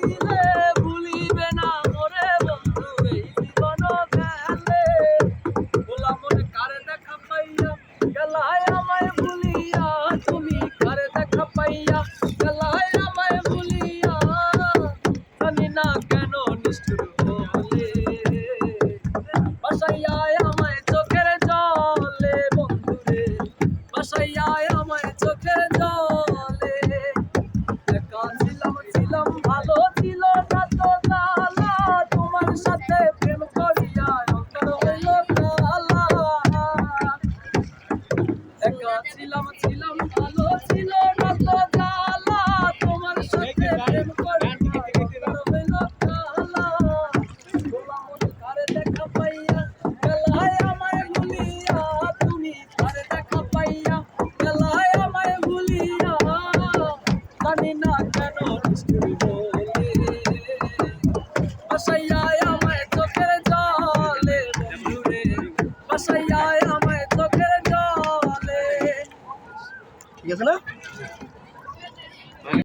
দিলে ভুলিবে না মোরে বন্ধু এই জীবন গেলে ভোলা মনে কারে দেখা পাইয়া গেলায় আমায় ভুলিয়া তুমি কারে দেখা পাইয়া গেলায় আমায় ভুলিয়া জানি না কেন নিষ্ঠুর হলে বাসাইয়া আমায় চোখের জলে বন্ধুরে বাসাইয়া আমায় চোখের জলে একা ছিলাম ভালো ছিল না তো তালা তোমার সাথে প্রেম করিয়া অন্তর হইল কালা একা ছিলাম ভালো ছিল না তো তালা তোমার সাথে প্রেম করিয়া অন্তর হইল কালা ভোলা মনে কারে দেখা পাইয়া গেলায় আমায় ভুলিয়া তুমি কারে দেখা পাইয়া গেলায় আমায় ভুলিয়া জানি না কেন নিষ্ঠুর বলে বাসাইয়া আমায় চোখের জলে বন্ধুরে বাসাইয়া আমায় চোখের জলে। ঠিক আছে না?